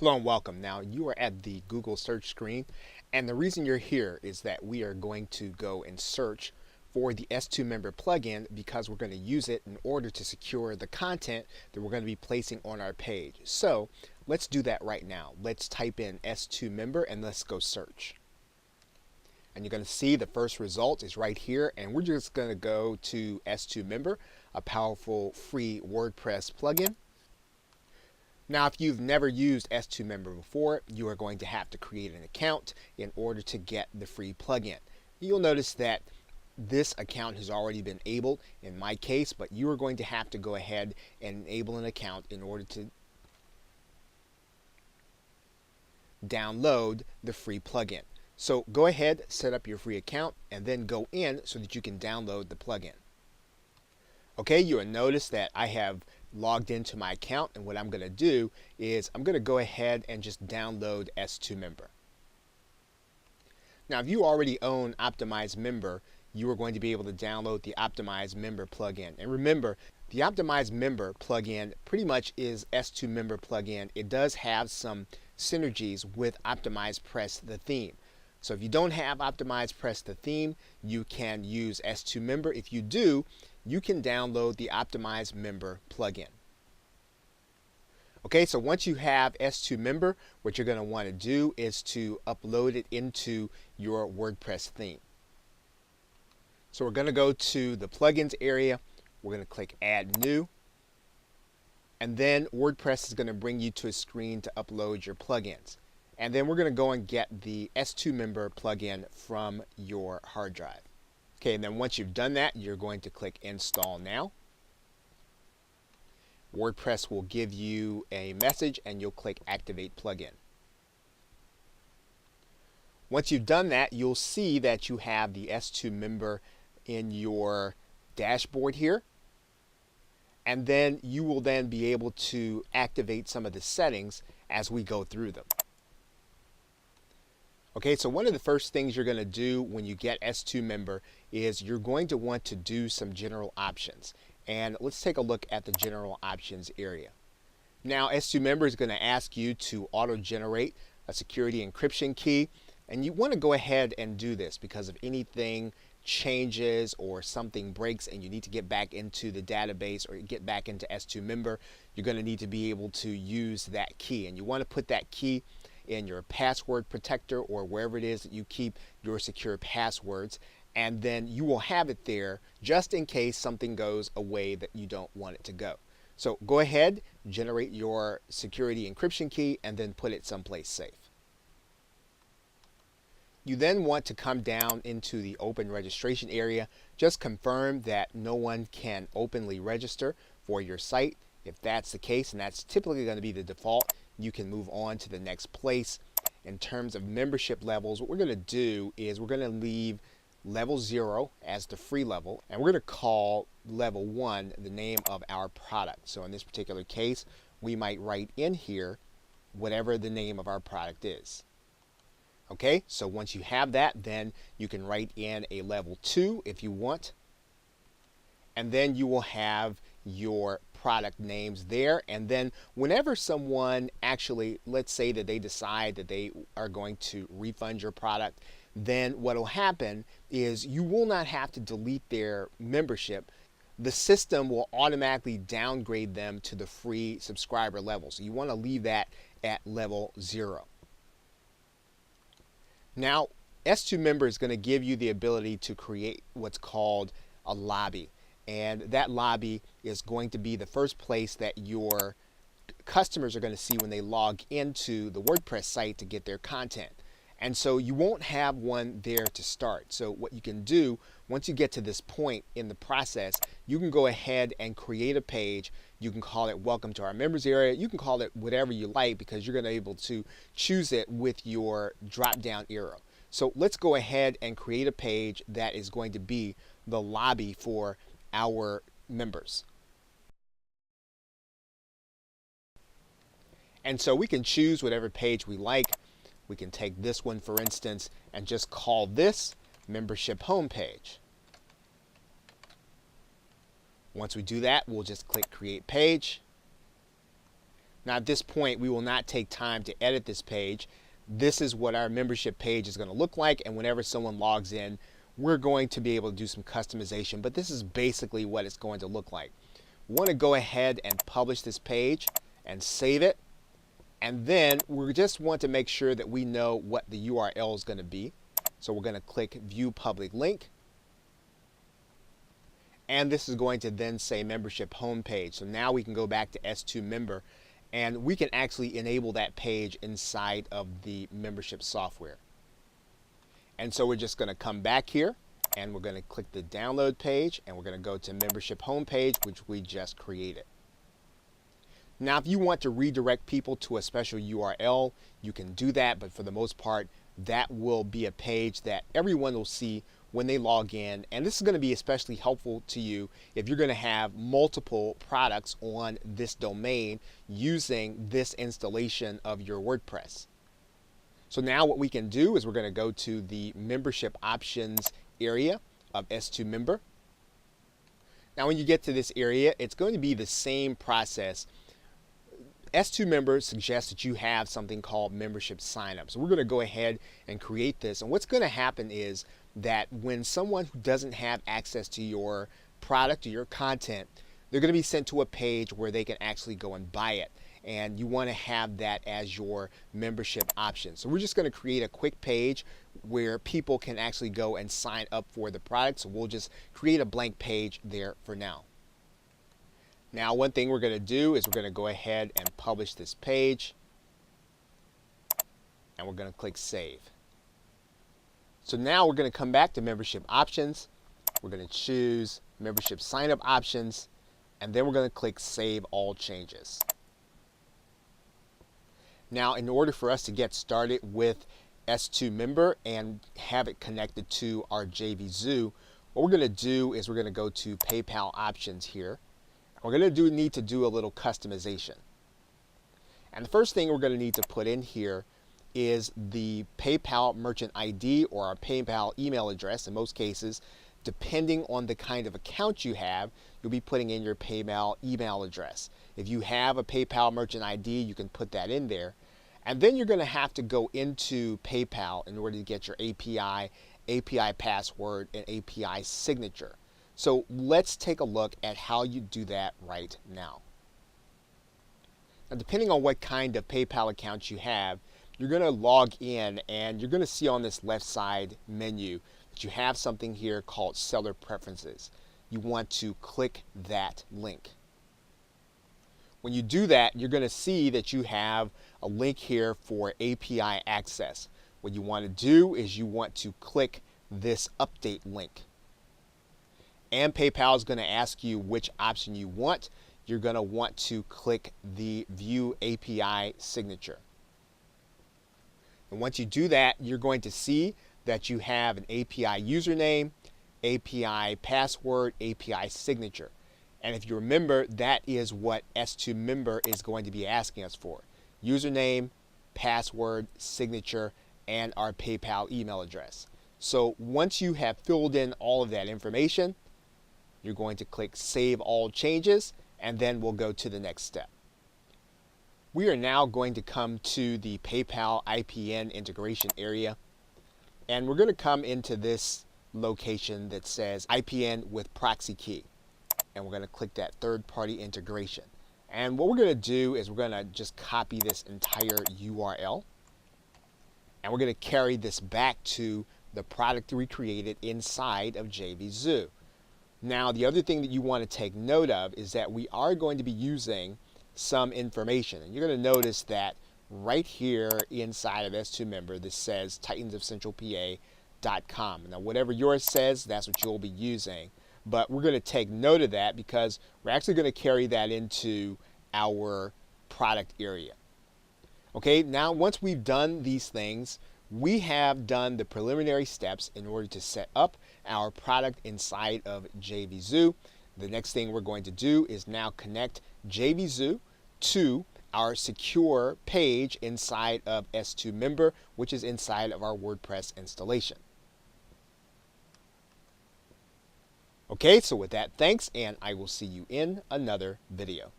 Hello and welcome. Now you are at the Google search screen, and the reason you're here is that we are going to go and search for the S2 member plugin because we're going to use it in order to secure the content that we're going to be placing on our page. So let's do that right now. Let's type in S2 member and let's go search. And you're going to see the first result is right here, and we're just going to go to S2 member, a powerful free WordPress plugin. Now, if you've never used S2 Member before, you are going to have to create an account in order to get the free plugin. You'll notice that this account has already been enabled in my case, but you are going to have to go ahead and enable an account in order to download the free plugin. So go ahead, set up your free account, and then go in so that you can download the plugin. Okay, you'll notice that I have logged into my account, and what I'm going to do is I'm going to go ahead and just download S2 Member. Now, if you already own Optimize Member, you are going to be able to download the Optimize Member plugin. And remember, the Optimize Member plugin pretty much is S2 Member plugin. It does have some synergies with Optimize Press the theme. So if you don't have Optimize Press the theme, you can use S2 Member. If you do, you can download the Optimize Member plugin. Okay, so once you have S2 Member, what you're going to want to do is to upload it into your WordPress theme. So we're going to go to the plugins area. We're going to click Add New. And then WordPress is going to bring you to a screen to upload your plugins. And then we're going to go and get the S2 Member plugin from your hard drive. Okay, and then once you've done that, you're going to click Install Now. WordPress will give you a message and you'll click Activate Plugin. Once you've done that, you'll see that you have the S2 Member in your dashboard here. And then you will then be able to activate some of the settings as we go through them. Okay, so one of the first things you're going to do when you get S2 Member is you're going to want to do some general options. And let's take a look at the general options area. Now, S2 Member is going to ask you to auto-generate a security encryption key. And you want to go ahead and do this because if anything changes or something breaks and you need to get back into the database or get back into S2 Member, you're going to need to be able to use that key. And you want to put that key in your password protector or wherever it is that you keep your secure passwords, and then you will have it there just in case something goes away that you don't want it to go. So go ahead, generate your security encryption key, and then put it someplace safe. You then want to come down into the open registration area. Just confirm that no one can openly register for your site. If that's the case, and that's typically going to be the default, you can move on to the next place. In terms of membership levels, what we're going to do is we're going to leave level 0 as the free level, and we're going to call level 1 the name of our product. So in this particular case, we might write in here whatever the name of our product is. Okay, so once you have that, then you can write in a level 2 if you want, and then you will have your product names there. And then whenever someone actually, let's say that they decide that they are going to refund your product, then what will happen is you will not have to delete their membership. The system will automatically downgrade them to the free subscriber level. So you want to leave that at level 0. Now, S2 Member is going to give you the ability to create what's called a lobby. And that lobby is going to be the first place that your customers are going to see when they log into the WordPress site to get their content. And so you won't have one there to start. So what you can do, once you get to this point in the process, you can go ahead and create a page. You can call it Welcome to Our Members Area. You can call it whatever you like because you're going to be able to choose it with your drop-down arrow. So let's go ahead and create a page that is going to be the lobby for our members. And so we can choose whatever page we like. We can take this one, for instance, and just call this Membership Homepage. Once we do that, we'll just click Create Page. Now at this point, we will not take time to edit this page. This is what our membership page is going to look like, and whenever someone logs in, we're going to be able to do some customization, but this is basically what it's going to look like. We want to go ahead and publish this page and save it, and then we just want to make sure that we know what the URL is going to be. So we're going to click View Public Link, and this is going to then say Membership Homepage. So now we can go back to S2 Member, and we can actually enable that page inside of the membership software. And so we're just going to come back here, and we're going to click the download page, and we're going to go to Membership Homepage, which we just created. Now, if you want to redirect people to a special URL, you can do that, but for the most part, that will be a page that everyone will see when they log in. And this is going to be especially helpful to you if you're going to have multiple products on this domain using this installation of your WordPress. So now what we can do is we're going to go to the membership options area of S2 Member. Now when you get to this area, it's going to be the same process. S2 Member suggests that you have something called membership signup. So we're going to go ahead and create this. And what's going to happen is that when someone who doesn't have access to your product or your content, they're going to be sent to a page where they can actually go and buy it. And you want to have that as your membership option. So we're just going to create a quick page where people can actually go and sign up for the product. So we'll just create a blank page there for now. Now one thing we're going to do is we're going to go ahead and publish this page, and we're going to click Save. So now we're going to come back to Membership Options. We're going to choose Membership Signup Options, and then we're going to click Save All Changes. Now in order for us to get started with S2 Member and have it connected to our JVZoo, what we're going to do is we're going to go to PayPal Options here. We're going to need to do a little customization. And the first thing we're going to need to put in here is the PayPal merchant ID or our PayPal email address. In most cases, depending on the kind of account you have, you'll be putting in your PayPal email address. If you have a PayPal merchant ID, you can put that in there. And then you're going to have to go into PayPal in order to get your API password, and API signature. So let's take a look at how you do that right now. Now, depending on what kind of PayPal account you have, you're going to log in, and you're going to see on this left side menu that you have something here called Seller Preferences. You want to click that link. When you do that, you're going to see that you have a link here for API access. What you want to do is you want to click this update link. And PayPal is going to ask you which option you want. You're going to want to click the View API Signature. And once you do that, you're going to see that you have an API username, API password, API signature. And if you remember, that is what S2 Member is going to be asking us for. Username, password, signature, and our PayPal email address. So once you have filled in all of that information, you're going to click Save All Changes, and then we'll go to the next step. We are now going to come to the PayPal IPN integration area, and we're going to come into this location that says IPN with proxy key, and we're going to click that third-party integration. And what we're going to do is we're going to just copy this entire URL, and we're going to carry this back to the product we created inside of JVZoo. Now, the other thing that you want to take note of is that we are going to be using some information. And you're going to notice that right here inside of S2 Member, this says titansofcentralpa.com. Now, whatever yours says, that's what you'll be using. But we're going to take note of that because we're actually going to carry that into our product area. Okay, now once we've done these things, we have done the preliminary steps in order to set up our product inside of JVZoo. The next thing we're going to do is now connect JVZoo to our secure page inside of S2 Member, which is inside of our WordPress installation. Okay, so with that, thanks, and I will see you in another video.